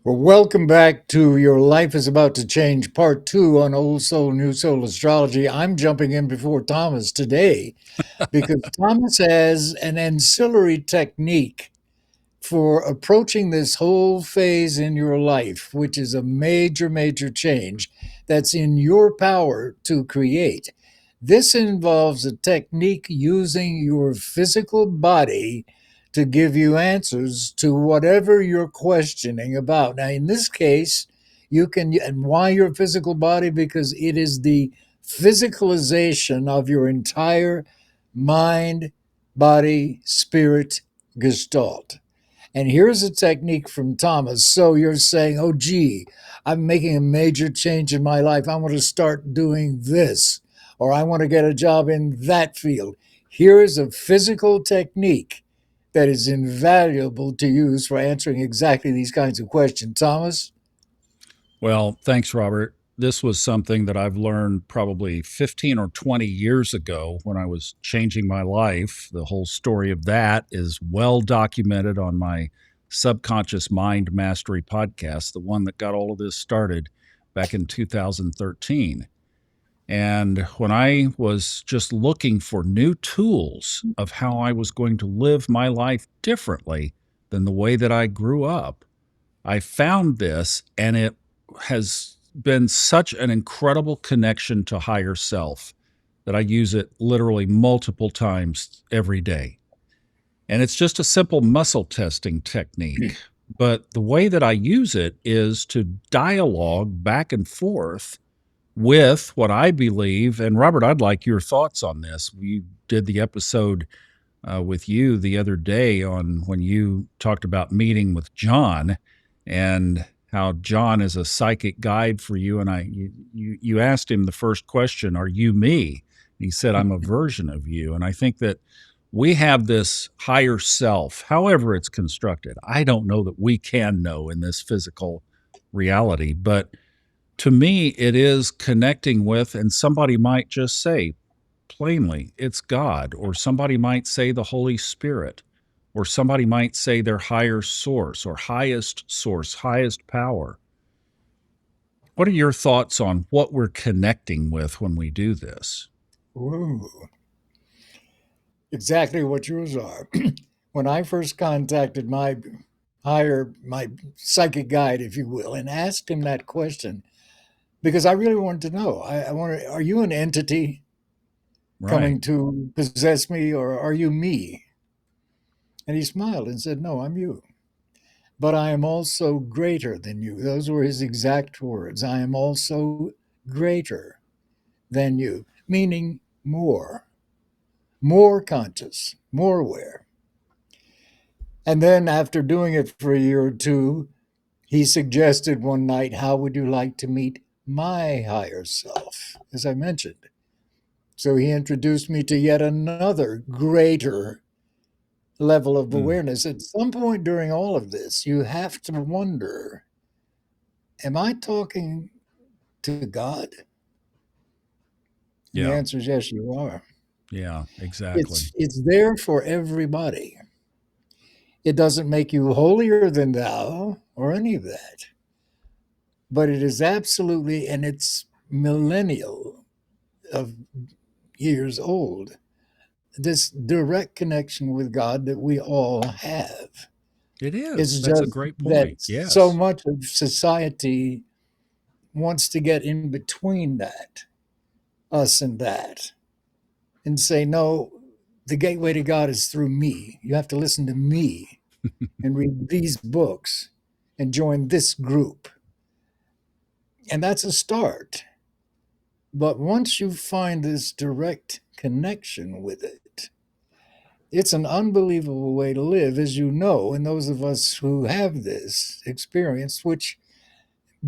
Well, welcome back to Your Life is About to Change, Part 2 on Old Soul, New Soul Astrology. I'm jumping in before Thomas today because Thomas has an ancillary technique for approaching this whole phase in your life, which is a major, major change that's in your power to create. This involves a technique using your physical body to give you answers to whatever you're questioning about. Now, in this case, you can, and why your physical body? Because it is the physicalization of your entire mind, body, spirit gestalt. And here's a technique from Thomas. So you're saying, oh, gee, I'm making a major change in my life. I want to start doing this, or I want to get a job in that field. Here's a physical technique that is invaluable to use for answering exactly these kinds of questions. Thomas? Well, thanks, Robert. This was something that I've learned probably 15 or 20 years ago when I was changing my life. The whole story of that is well documented on my Subconscious Mind Mastery podcast, the one that got all of this started back in 2013. And when I was just looking for new tools of how I was going to live my life differently than the way that I grew up, I found this, and it has been such an incredible connection to higher self that I use it literally multiple times every day. And it's just a simple muscle testing technique. But the way that I use it is to dialogue back and forth with what I believe. And Robert, I'd like your thoughts on this. We did the episode with you the other day on when you talked about meeting with John and how John is a psychic guide for you. And you asked him the first question, "Are you me?" And he said, "I'm a version of you." And I think that we have this higher self, however it's constructed. I don't know that we can know in this physical reality, but to me, it is connecting with, and somebody might just say, plainly, it's God, or somebody might say the Holy Spirit, or somebody might say their higher source, highest power. What are your thoughts on what we're connecting with when we do this? Ooh, exactly what yours are. When I first contacted my psychic guide, if you will, and asked him that question, because I really wanted to know. I wanted, are you an entity Right. coming to possess me, or are you me? And he smiled and said, no, I'm you. But I am also greater than you. Those were his exact words. I am also greater than you, meaning more conscious, more aware. And then after doing it for a year or two, he suggested one night, how would you like to meet my higher self? As I mentioned. So he introduced me to yet another greater level of Mm. awareness. At some point during all of this, you have to wonder, am I talking to God? And the Yeah. answer is yes, you are. Yeah. It's Exactly. it's there for everybody. It doesn't make you holier than thou or any of that, but it is absolutely, and it's millennial of years old, this direct connection with God that we all have. It is. It's That's a just great that point. so Yes. much of society wants to get in between that, us and that, and say, no, the gateway to God is through me. You have to listen to me and read these books and join this group. And that's a start. But once you find this direct connection with it, it's an unbelievable way to live, as you know, and those of us who have this experience, which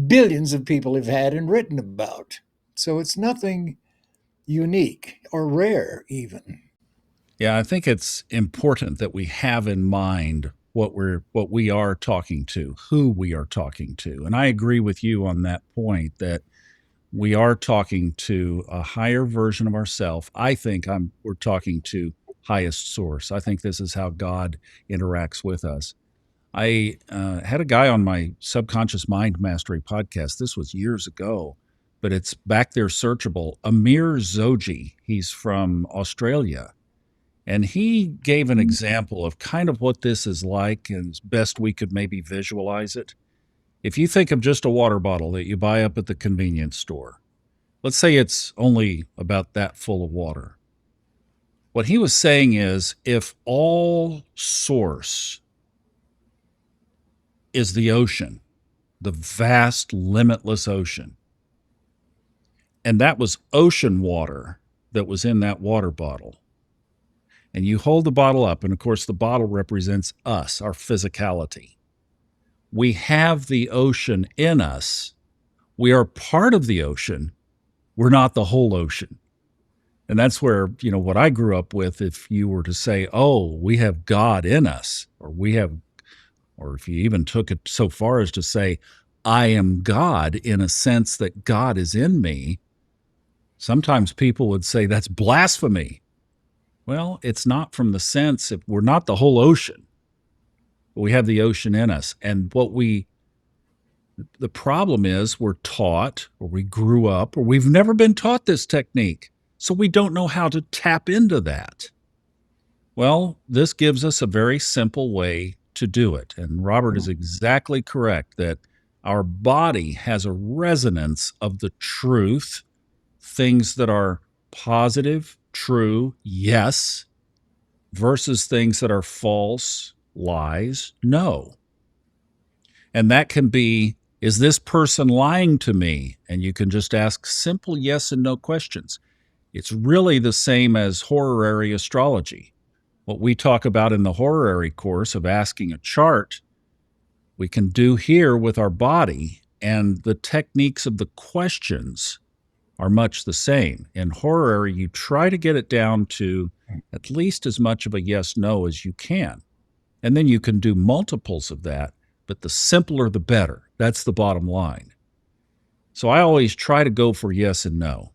billions of people have had and written about. So it's nothing unique or rare, even. Yeah, I think it's important that we have in mind what we are talking to, who we are talking to. And I agree with you on that point that we are talking to a higher version of ourself. I think we're talking to highest source. I think this is how God interacts with us. I had a guy on my Subconscious Mind Mastery podcast. This was years ago, but it's back there searchable. Amir Zoji. He's from Australia. And he gave an example of kind of what this is like, and as best we could maybe visualize it. If you think of just a water bottle that you buy up at the convenience store, let's say it's only about that full of water. What he was saying is if all source is the ocean, the vast, limitless ocean, and that was ocean water that was in that water bottle, and you hold the bottle up, and of course, the bottle represents us, our physicality. We have the ocean in us. We are part of the ocean. We're not the whole ocean. And that's where, what I grew up with, if you were to say, oh, we have God in us, or if you even took it so far as to say, I am God in a sense that God is in me, sometimes people would say that's blasphemy. Well, it's not from the sense if we're not the whole ocean. We have the ocean in us. And the problem is we're taught, or we grew up, or we've never been taught this technique. So we don't know how to tap into that. Well, this gives us a very simple way to do it. And Robert is exactly correct that our body has a resonance of the truth, things that are positive, true, yes, versus things that are false, lies, no. And that can be, is this person lying to me? And you can just ask simple yes and no questions. It's really the same as horary astrology. What we talk about in the horary course of asking a chart, we can do here with our body, and the techniques of the questions are much the same. In horary, you try to get it down to at least as much of a yes no as you can. And then you can do multiples of that, but the simpler the better. That's the bottom line. So I always try to go for yes and no.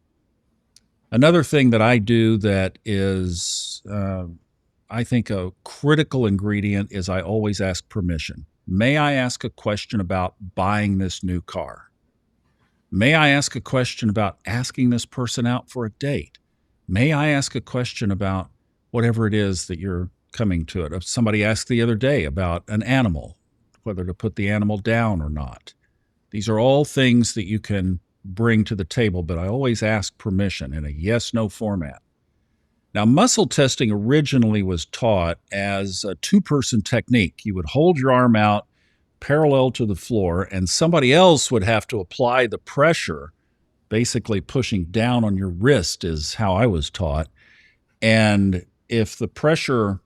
Another thing that I do that is, I think, a critical ingredient is I always ask permission. May I ask a question about buying this new car? May I ask a question about asking this person out for a date? May I ask a question about whatever it is that you're coming to it? Somebody asked the other day about an animal, whether to put the animal down or not. These are all things that you can bring to the table, but I always ask permission in a yes-no format. Now, muscle testing originally was taught as a two-person technique. You would hold your arm out parallel to the floor, and somebody else would have to apply the pressure, basically pushing down on your wrist is how I was taught. And if the pressure,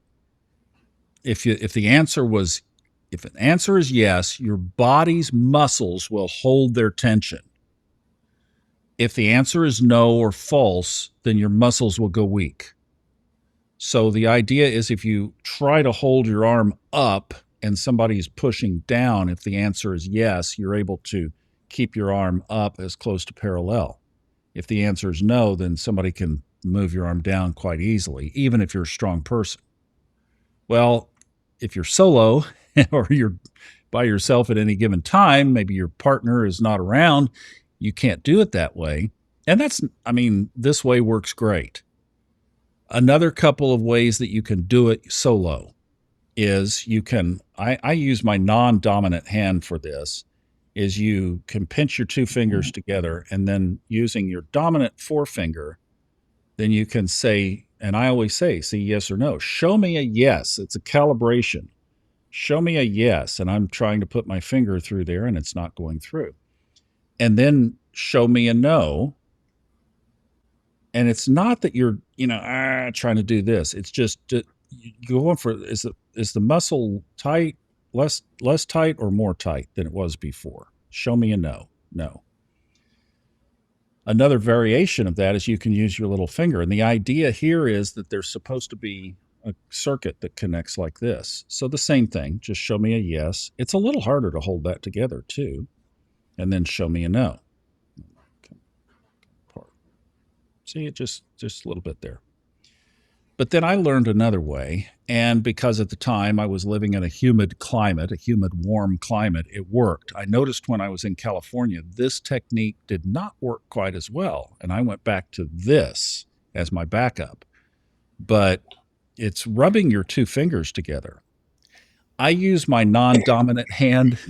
if the answer is yes, your body's muscles will hold their tension. If the answer is no or false, then your muscles will go weak. So the idea is if you try to hold your arm up and somebody's pushing down, if the answer is yes, you're able to keep your arm up as close to parallel. If the answer is no, then somebody can move your arm down quite easily, even if you're a strong person. Well, if you're solo or you're by yourself at any given time, maybe your partner is not around, you can't do it that way. And this way works great. Another couple of ways that you can do it solo is I use my non-dominant hand for this, is you can pinch your two fingers together, and then using your dominant forefinger, then you can say, and I always say yes or no. Show me a yes. It's a calibration. Show me a yes, and I'm trying to put my finger through there, and it's not going through. And then show me a no. And it's not that you're, trying to do this. It's just you're going for, is the muscle tight, less tight, or more tight than it was before? Show me a no. No. Another variation of that is you can use your little finger. And the idea here is that there's supposed to be a circuit that connects like this. So the same thing, just show me a yes. It's a little harder to hold that together too. And then show me a no. See, it just a little bit there. But then I learned another way. And because at the time I was living in a humid climate, a humid, warm climate, it worked. I noticed when I was in California, this technique did not work quite as well. And I went back to this as my backup. But it's rubbing your two fingers together. I use my non dominant hand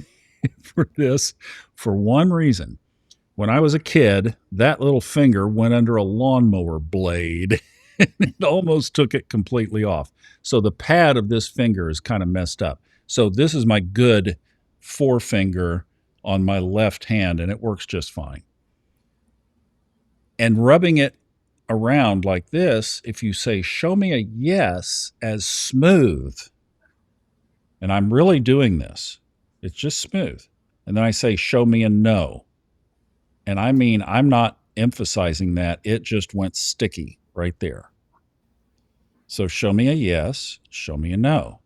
for this for one reason. When I was a kid, that little finger went under a lawnmower blade and it almost took it completely off. So the pad of this finger is kind of messed up. So this is my good forefinger on my left hand, and it works just fine. And rubbing it around like this, if you say, show me a yes as smooth, and I'm really doing this, it's just smooth. And then I say, show me a no. And I mean, I'm not emphasizing that. It just went sticky right there. So show me a yes, show me a no.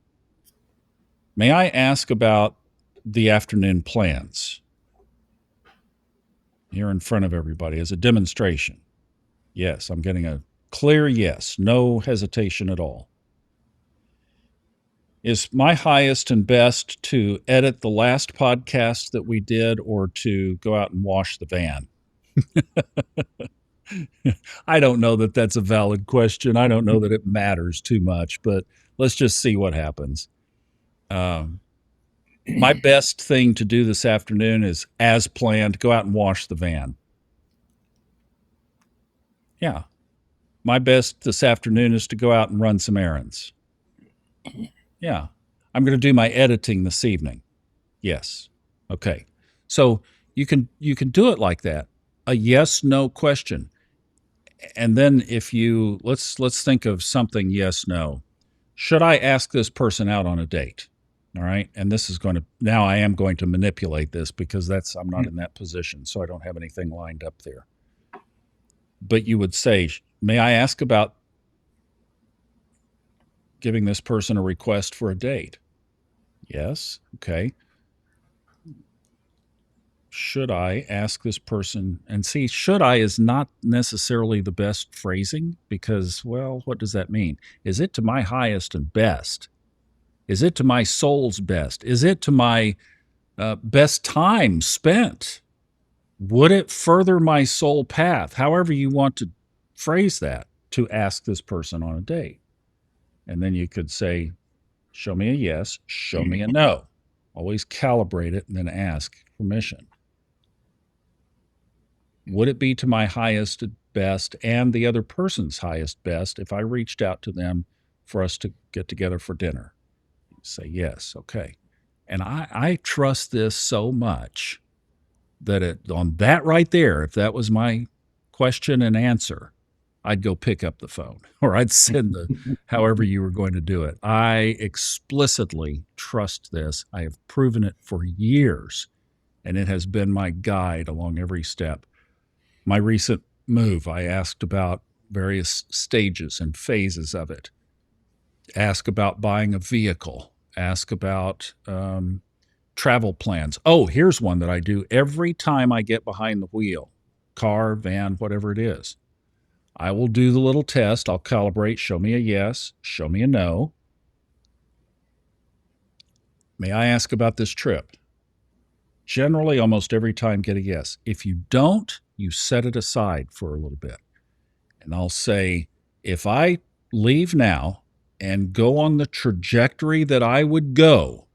May I ask about the afternoon plans here in front of everybody as a demonstration? Yes, I'm getting a clear yes, no hesitation at all. Is my highest and best to edit the last podcast that we did or to go out and wash the van? I don't know that that's a valid question. I don't know that it matters too much, but let's just see what happens. My best thing to do this afternoon is, as planned, go out and wash the van. Yeah. My best this afternoon is to go out and run some errands. Yeah. I'm going to do my editing this evening. Yes. Okay. So you can do it like that. A yes, no question. And then if you let's think of something yes, no. Should I ask this person out on a date? All right. And this is going to, now I am going to manipulate this because I'm not in that position. So I don't have anything lined up there. But you would say, may I ask about giving this person a request for a date? Yes. Okay. Should I ask this person? And see, should I is not necessarily the best phrasing because, well, what does that mean? Is it to my highest and best? Is it to my soul's best? Is it to my best time spent? Would it further my soul path? However you want to phrase that, to ask this person on a date. And then you could say, show me a yes, show me a no. Always calibrate it and then ask permission. Would it be to my highest best and the other person's highest best if I reached out to them for us to get together for dinner? Say yes, okay. And I trust this so much that on that right there, if that was my question and answer, I'd go pick up the phone or I'd send however you were going to do it. I explicitly trust this. I have proven it for years, and it has been my guide along every step. My recent move, I asked about various stages and phases of it. Ask about buying a vehicle. Ask about travel plans. Oh, here's one that I do every time I get behind the wheel, car, van, whatever it is. I will do the little test. I'll calibrate. Show me a yes. Show me a no. May I ask about this trip? Generally, almost every time, get a yes. If you don't, you set it aside for a little bit. And I'll say, if I leave now and go on the trajectory that I would go,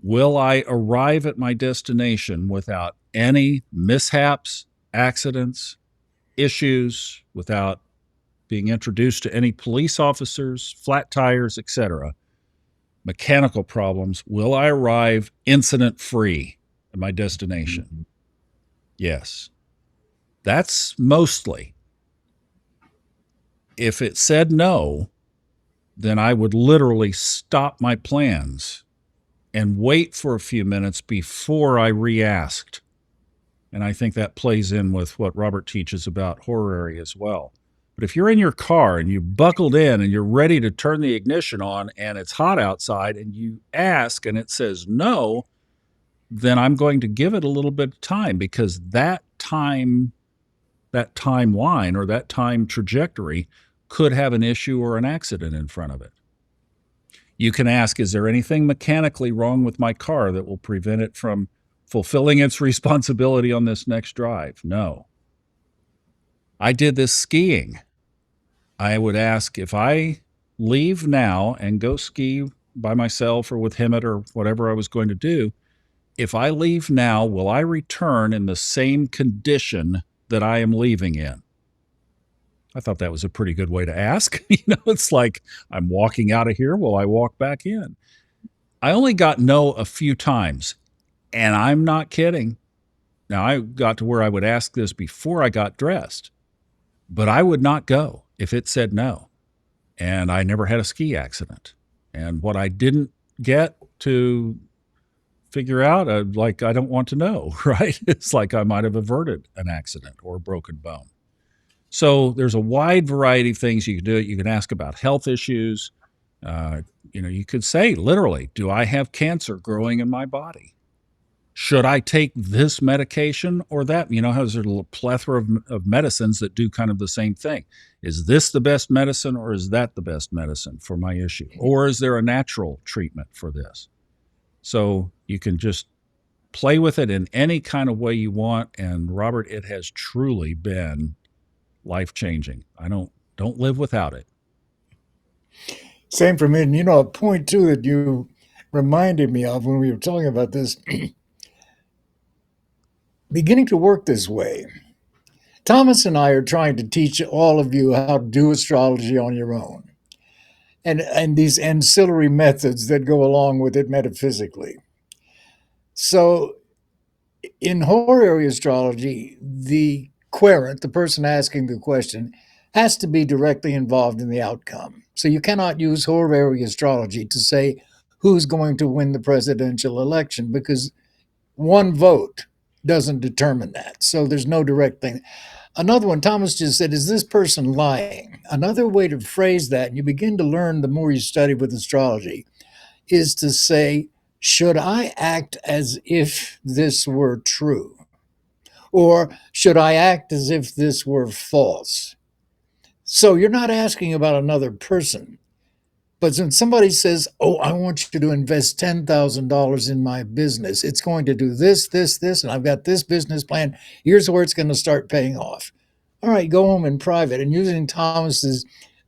will I arrive at my destination without any mishaps, accidents, issues, without being introduced to any police officers, flat tires, etc., mechanical problems? Will I arrive incident-free at my destination? Yes. That's mostly. If it said no, then I would literally stop my plans and wait for a few minutes before I re-asked. And I think that plays in with what Robert teaches about horary as well. But if you're in your car and you buckled in and you're ready to turn the ignition on and it's hot outside and you ask and it says no, then I'm going to give it a little bit of time, because that timeline or that time trajectory could have an issue or an accident in front of it. You can ask, is there anything mechanically wrong with my car that will prevent it from fulfilling its responsibility on this next drive? No. I did this skiing. I would ask, if I leave now and go ski by myself or with Hemet or whatever I was going to do, if I leave now, will I return in the same condition that I am leaving in? I thought that was a pretty good way to ask. It's like, I'm walking out of here. Will I walk back in? I only got no a few times, and I'm not kidding. Now, I got to where I would ask this before I got dressed, but I would not go if it said no. And I never had a ski accident. And what I didn't get to figure out, I don't want to know, right? It's like I might have averted an accident or a broken bone. So there's a wide variety of things you can do. You can ask about health issues. You could say, literally, do I have cancer growing in my body? Should I take this medication or that? There's a plethora of medicines that do kind of the same thing. Is this the best medicine or is that the best medicine for my issue? Or is there a natural treatment for this? So you can just play with it in any kind of way you want. And Robert, it has truly been life-changing. I don't live without it. Same for me. And a point too that you reminded me of when we were talking about this, beginning to work this way. Thomas and I are trying to teach all of you how to do astrology on your own, and these ancillary methods that go along with it metaphysically. So in horary astrology, the querent, the person asking the question, has to be directly involved in the outcome. So you cannot use horary astrology to say who's going to win the presidential election, because one vote doesn't determine that. So there's no direct thing. Another one, Thomas just said, is this person lying? Another way to phrase that, and you begin to learn the more you study with astrology, is to say, should I act as if this were true? Or should I act as if this were false? So you're not asking about another person. But when somebody says, oh, I want you to invest $10,000 in my business, it's going to do this, this, this, and I've got this business plan. Here's where it's going to start paying off. All right, go home in private. And using Thomas's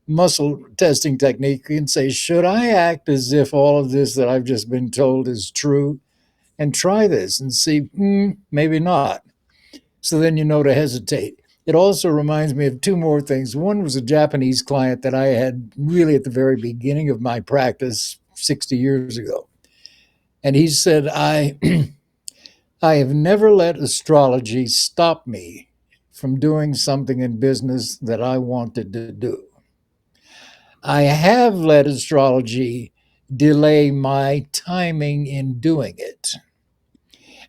muscle testing technique, you can say, should I act as if all of this that I've just been told is true? And try this and see, maybe not. So then you know to hesitate. It also reminds me of two more things. One was a Japanese client that I had really at the very beginning of my practice 60 years ago. And he said, I have never let astrology stop me from doing something in business that I wanted to do. I have let astrology delay my timing in doing it.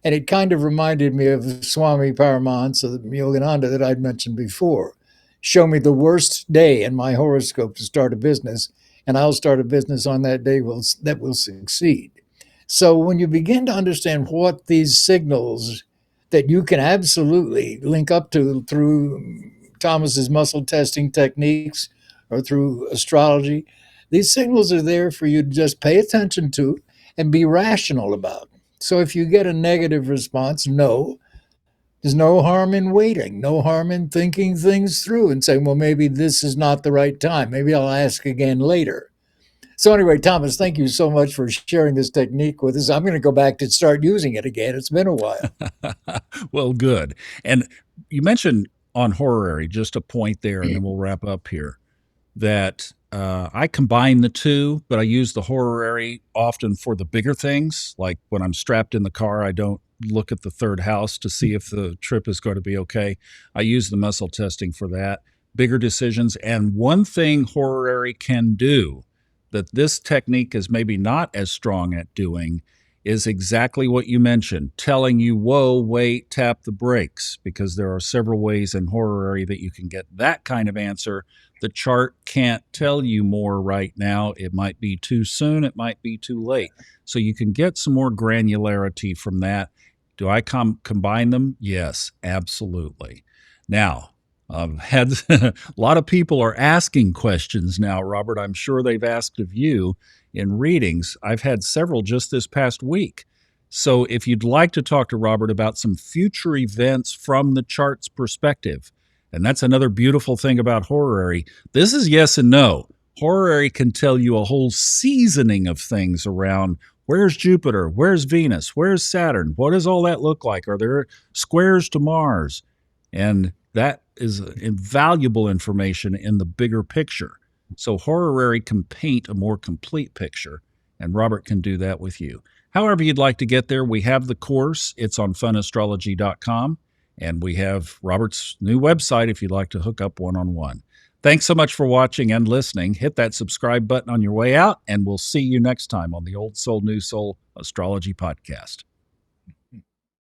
And it kind of reminded me of Swami Paramahansa Yogananda that I'd mentioned before. Show me the worst day in my horoscope to start a business, and I'll start a business on that day that will succeed. So when you begin to understand what these signals that you can absolutely link up to through Thomas's muscle testing techniques or through astrology, these signals are there for you to just pay attention to and be rational about. So if you get a negative response, no, there's no harm in waiting, no harm in thinking things through and saying, well, maybe this is not the right time. Maybe I'll ask again later. So anyway, Thomas, thank you so much for sharing this technique with us. I'm going to go back to start using it again. It's been a while. Well, good. And you mentioned on horary, just a point there, and then we'll wrap up here, that I combine the two, but I use the horary often for the bigger things. Like when I'm strapped in the car, I don't look at the third house to see if the trip is going to be okay. I use the muscle testing for that. Bigger decisions. And one thing horary can do that this technique is maybe not as strong at doing is exactly what you mentioned, telling you, whoa, wait, tap the brakes, because there are several ways in horary that you can get that kind of answer. The chart can't tell you more right now. It might be too soon. It might be too late. So you can get some more granularity from that. Do I combine them? Yes, absolutely. Now, Had a lot of people are asking questions now, Robert. I'm sure they've asked of you in readings. I've had several just this past week. So if you'd like to talk to Robert about some future events from the chart's perspective, and that's another beautiful thing about Horary, this is yes and no. Horary can tell you a whole seasoning of things around where's Jupiter, where's Venus, where's Saturn, what does all that look like? Are there squares to Mars? And that is invaluable information in the bigger picture. So Horary can paint a more complete picture, and Robert can do that with you. However you'd like to get there, we have the course. It's on funastrology.com, and we have Robert's new website if you'd like to hook up one-on-one. Thanks so much for watching and listening. Hit that subscribe button on your way out, and we'll see you next time on the Old Soul, New Soul Astrology Podcast.